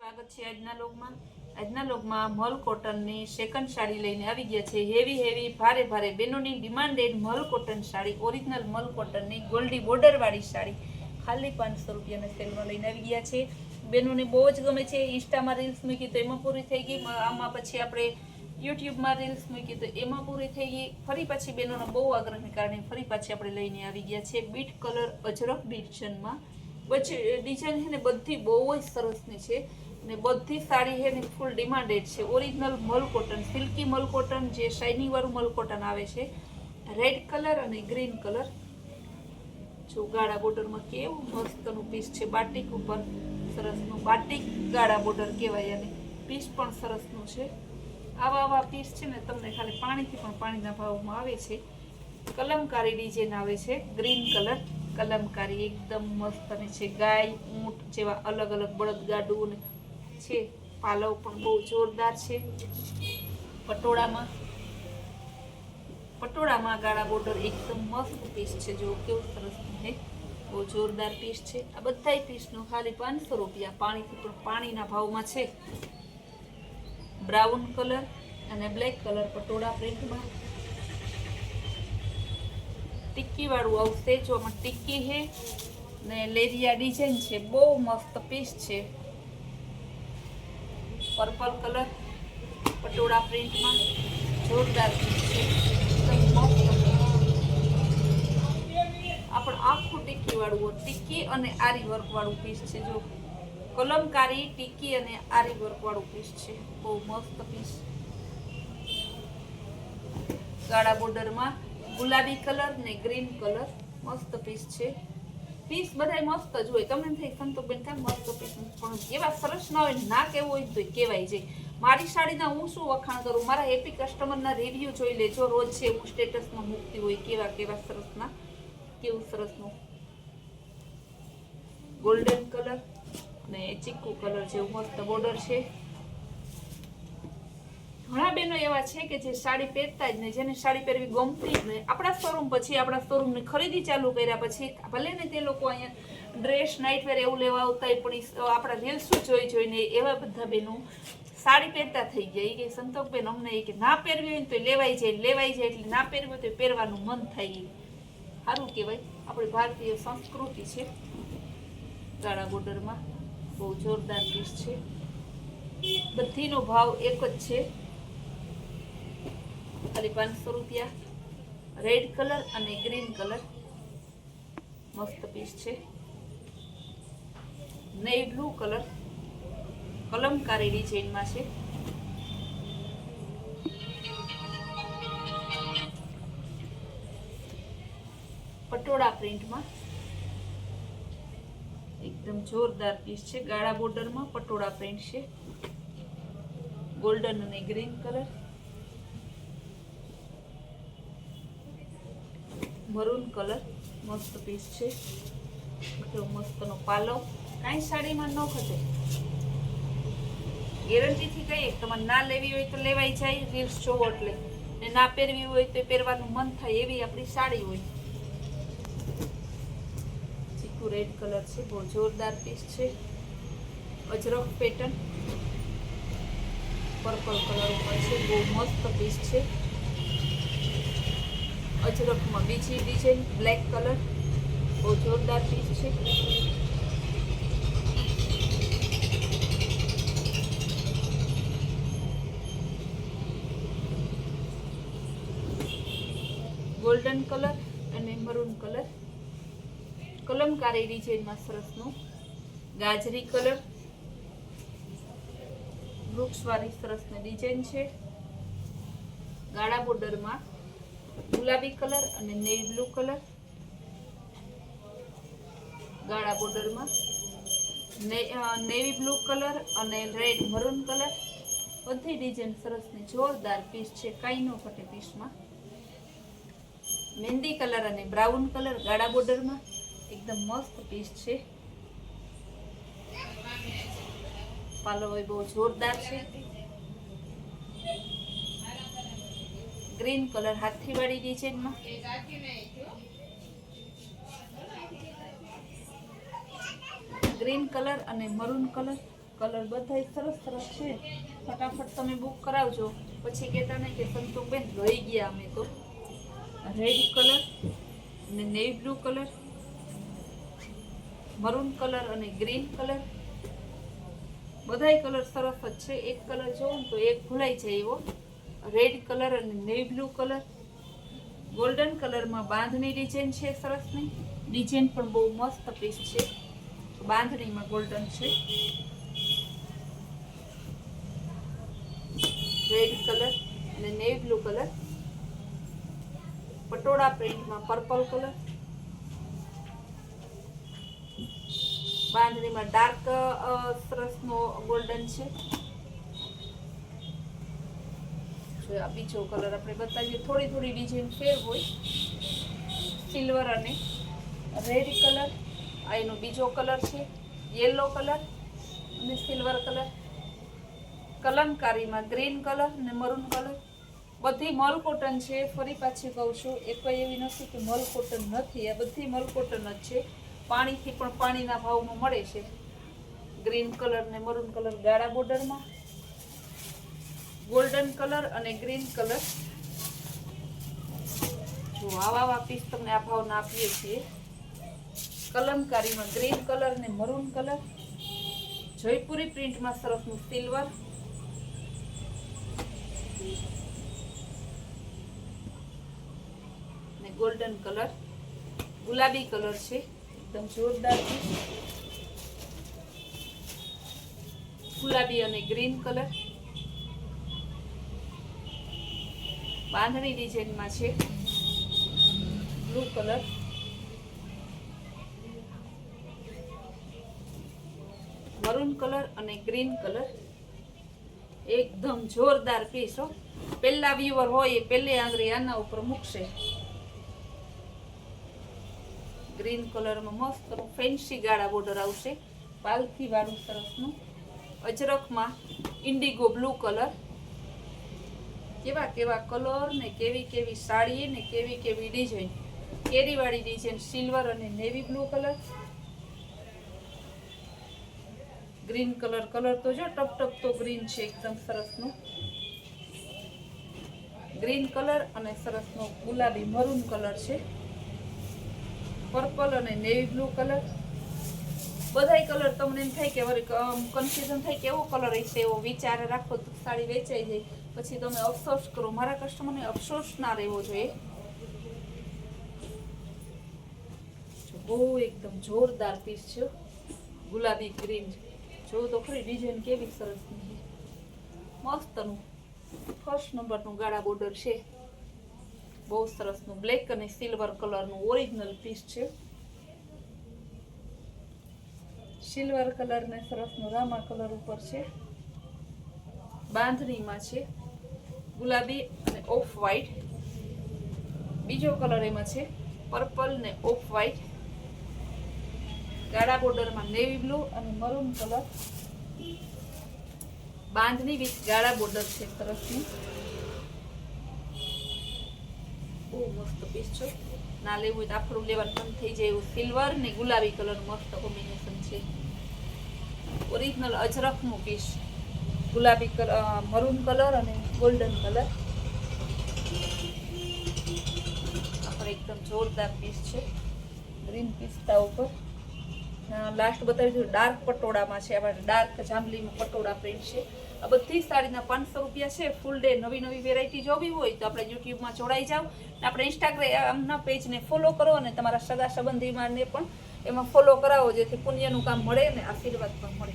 સ્વાગત છે આજના લોગમાં મલ કોટનની સેકન્ડ સાડી લઈને આવી ગયા છે। હેવી ભારે બહેનોની ડિમાન્ડેડ મલ કોટન સાડી, ઓરિજિનલ મલ કોટનની ગોલ્ડી બોર્ડર વાળી સાડી ખાલી 500 રૂપિયાના સેલમાં લઈને આવી ગયા છે। બહેનોને બહુ જ ગમે છે। ઇન્સ્ટામાં રીલ્સ મૂકી તો એમાં પૂરી થઈ ગઈ, આમાં પછી આપણે યુટ્યુબમાં રીલ્સ મૂકી તો એમાં પૂરી થઈ ગઈ। ફરી પાછી બહેનોનો બહુ આગ્રહને કારણે ફરી પાછી આપણે લઈને આવી ગયા છે। બીટ કલર અજરક ડિઝાઇનમાં પછી ડિઝાઇન છે ને બધી બહુ જ સરસની છે ને બધી સાડી છે ને ફૂલ ડિમાન્ડેડ છે। ઓરિજિનલ મલ કોટન, સિલ્કી મલ કોટન, જે શાઇનિંગ વાળું મલ કોટન આવે છે। રેડ કલર અને ગ્રીન કલર, જો ગાળા બોર્ડરમાં કેવું મસ્તનું પીસ છે। બાટિક ઉપર સરસનું બાટિક ગાળા બોર્ડર કહેવાય અને પીસ પણ સરસનું છે। આવા પીસ છે ને તમને ખાલી પાણીથી પણ પાણીના ભાવમાં આવે છે। કલમકારી ડિઝાઇન આવે છે, ગ્રીન કલર કલમકારી એકદમ મસ્ત અને છે। ગાય ઊંટ જેવા અલગ બળદગાડું છે। પાલવ પણ બહુ જોરદાર છે। પટોળામાં ગાળા બોર્ડર એકદમ મસ્ત પીસ છે। જો કેવું સરસ છે, બહુ જોરદાર પીસ છે। આ બધા પીસનું ખાલી 500 રૂપિયા, પાણીથી પણ પાણીના ભાવમાં છે। બ્રાઉન કલર અને બ્લેક કલર પટોળા પ્રિન્ટમાં ટિક્કી વાળું આવશે। જો આમાં ટિક્કી છે ને લેરિયા ડિઝાઇન છે, બહુ મસ્ત પીસ છે। પર્પલ કલર પટોળા પ્રિન્ટમાં જોરદાર પીસ છે, એકદમ મસ્ત। આપણે આખું ટિક્કી વાળું, ટિક્કી અને આરી વર્ક વાળું પીસ છે। જો કલમકારી ટિક્કી અને આરી વર્ક વાળું પીસ છે, બહુ મસ્ત પીસ। ગાળા બોર્ડરમાં ગુલાબી કલર ને ગ્રીન કલર મસ્ત પીસ છે। પીસ બધાય મસ્ત જ હોય, તમને થઈ સંતોષબેન કામ મસ્ત પીસ, પણ એવા સરસ ના હોય, ના કેવું હોય તો કહેવાય જાય। મારી સાડીના હું શું વખાણ કરું, મારા હેપી કસ્ટમરના રિવ્યુ જોઈ લેજો। રોજ છે હું સ્ટેટસમાં મૂકતી હોય કેવા સરસના, કેવું સરસનું ગોલ્ડન કલર ને ચીકુ કલર જેવું મસ્ત બોર્ડર છે। ઘણા બહેનો એવા છે કે જે સાડી પહેરતા જ નહીં, જેને સાડી પહેરવી ગમતી જ નહીં। આપણા શોરૂમની ખરીદી ચાલુ કર્યા પછી ભલે ને તે લોકો અહીંયા ડ્રેસ નાઇટવેર એવું લેવા આવતા હોય, પણ આપણા રીલ્સ જોઈને એવા બધા બહેનો સાડી પહેરતા થઈ ગયા। કે સંતોષબેન અમને કે ના પહેરવી હોય તો લેવાઈ જાય, એટલે ના પહેરવી હોય તો પહેરવાનું મન થાય। સારું કહેવાય, આપણી ભારતીય સંસ્કૃતિ છે। ગાળા બોર્ડરમાં બહુ જોરદાર પીસ છે, બધીનો ભાવ એક જ છે, ખાલી 500 રૂપિયા। રેડ કલર અને ગ્રીન કલર મસ્ત પીસ છે। નેવી બ્લુ કલર કલમકારી ડિઝાઇનમાં છે। પટોળા પ્રિન્ટમાં એકદમ જોરદાર પીસ છે। ગાળા બોર્ડરમાં પટોળા પ્રિન્ટ છે, ગોલ્ડન અને ગ્રીન કલર, મરૂન કલર મસ્ત પીસ છે। મસ્તનો પાલવ કાંઈ સાડીમાં ન ખટે, ગેરંટીથી કહીએ તમારે ના લેવી હોય તો લેવાઈ જાય રીલ્સ જોવો એટલે, ને ના પહેરવી હોય તો પહેરવાનું મન થાય એવી આપણી સાડી હોય। ચીકુ રેડ કલર છે, બહુ જોરદાર પીસ છે। અજરક પેટર્ન પર્પલ કલર ઉપર છે, બહુ મસ્ત પીસ છે। અજરકમાં બીજી ડિઝાઇન બ્લેક કલર, બહુ જોરદાર પીસ છે। ગોલ્ડન કલર અને મરૂન કલર કલમકારી ડિઝાઇનમાં સરસનું ગાજરી કલર, વૃક્ષવાળી સરસની ડિઝાઇન છે। ગાળા બોર્ડરમાં ગુલાબી કલર અને નેવી બ્લુ કલર, ગાળા બોર્ડરમાં નેવી બ્લુ કલર અને રેડ મરૂન કલર, બધી ડિઝાઇન સરસની જોરદાર પીસ છે, કાંઈ ન ઘટે પીસમાં। મહેંદી કલર અને બ્રાઉન કલર ગાળા બોર્ડરમાં એકદમ મસ્ત પીસ છે। પાલવ બહુ જોરદાર છે। ગ્રીન કલર હાથીવાળી ડિઝાઇનમાં, ગ્રીન કલર અને મરૂન કલર કલર બધાય સરસ સરસ છે. ફટાફટ તમે બુક કરાવજો, પછી કહેતા નહીં કે સંતોષબેન રહી ગયા અમે તો. રેડ કલર અને નેવી બ્લુ કલર, મરૂન કલર અને ગ્રીન કલર, બધાય કલર સરસ જ છે. એક કલર જોવો ને તો એક ભૂલાઈ જાય એવો. રેડ કલર અને નેવી બ્લુ કલર, ગોલ્ડન કલરમાં બાંધણી ડિઝાઇન છે સરસની. ડિઝાઇન પણ બહુ મસ્ત પીસ છે. બાંધણીમાં ગોલ્ડન છે. રેડ કલર અને નેવી બ્લુ કલર, પટોળા પ્રિન્ટમાં પર્પલ કલર, બાંધણીમાં ડાર્ક સરસનો ગોલ્ડન છે. જો આ બીજો કલર આપણે બતાવીએ, થોડી થોડી ડિઝાઇન ફેર હોય. સિલ્વર અને રેડ કલર, આ એનો બીજો કલર છે. યેલો કલર અને સિલ્વર કલર, કલમકારીમાં ગ્રીન કલર અને મરૂન કલર. બધી મલ કોટન છે. ફરી પાછી કહું છું, એક એવી નથી કે મલ કોટન નથી, આ બધી મલ કોટન જ છે. પાણીથી પણ પાણીના ભાવમાં મળે છે. ગ્રીન કલર ને મરૂન કલર ગાળા બોર્ડરમાં, ગોલ્ડન કલર અને ગ્રીન કલર. જો આવા પીસ તમને આ ભાવના આપીએ છીએ. કલમકારીમાં ગ્રીન કલર ને મરૂન કલર, જયપુરી પ્રિન્ટમાં સરસનું સિલ્વર, ને ગોલ્ડન કલર, ગુલાબી કલર છે એકદમ જોરદાર છે. ગુલાબી અને ગ્રીન કલર, બાંધણી ડિઝાઇનમાં છે. બ્લુ કલર, મરૂન કલર અને ગ્રીન કલર. એકદમ જોરદાર પીસ હો. પહેલા વ્યુઅર હોય એ પહેલે આંગળી આના ઉપર મૂકશે. ગ્રીન કલરમાં મસ્ત ફેન્સી ગાળા બોર્ડર આવશે. પાલથી વાળું સરસનું. અજરકમાં ઇન્ડિગો બ્લુ કલર. કેવા કેવા કલર ને કેવી કેવી સાડી ને કેવી કેવી ડિઝાઇન. કેરીવાળી ડિઝાઇન, સિલ્વર અને navy blue colour. Green colour, colour તો જો ટપ ટપ તો ગ્રીન છે એકદમ સરસનું. ગ્રીન કલર અને સરસનો ગુલાબી મરૂન કલર છે. પર્પલ અને નેવી બ્લુ કલર. બધાય કલર તમને એમ થાય કે વળી કન્ફ્યુઝન થાય કે એવો કલર હશે, એવો વિચાર રાખો તો સાડી વેચાઈ જાય. પછી તમે અફસોસ કરો. મારા કસ્ટમરને અફસોસ ના રહેવો જોઈએ. બહુ એકદમ જોરદાર પીસ છે. ગુલાબી ગ્રીન, જો તો ખરી ડિઝાઇન કેવી સરસ છે. મસ્તનું ફર્સ્ટ નંબરનું ગાળા બોર્ડર છે. બહુ સરસનું બ્લેક અને સિલ્વર કલરનું ઓરિજિનલ પીસ છે. સિલ્વર કલર ને સરસનું રામા કલર ઉપર છે. બાંધણીમાં છે ગુલાબી અને ઓફ વ્હાઈટ. બીજો કલર એમાં છે પર્પલ ને ઓફ વ્હાઈટ. ગાળા બોર્ડરમાં નેવી બ્લુ અને મરૂન કલર. બાંધણી વિથ ગાળા બોર્ડર છે સરસનું. બહુ મસ્ત પીસ છે. ના લેવું હોય તો આફરું લેવાનું મન થઈ જાય એવું સિલ્વર ને ગુલાબી કલર મસ્ત કોમ્બિનેશન છે. ઓરિજિનલ અજરકનું પીસ. ગુલાબી કલર, મરૂન કલર અને ગોલ્ડન કલર. આપણે એકદમ જોરદાર પીસ છે. ગ્રીન પિસ્તા ઉપર લાસ્ટ બતાવી દીધું. ડાર્ક પટોળામાં છે. આપણે ડાર્ક જાંબલીમાં પટોળા પ્રિન્ટ છે. આ બધી સાડીના 500 રૂપિયા છે. ફૂલ ડે નવી નવી વેરાયટી જોવી હોય તો આપણે યુટ્યુબમાં જોડાઈ જાઓ. આપણે ઇન્સ્ટાગ્રામના પેજને ફોલો કરો અને તમારા સગા સંબંધીમાંને પણ એમાં ફોલો કરાવો, જેથી પુણ્યનું કામ મળે ને આશીર્વાદ પણ મળે.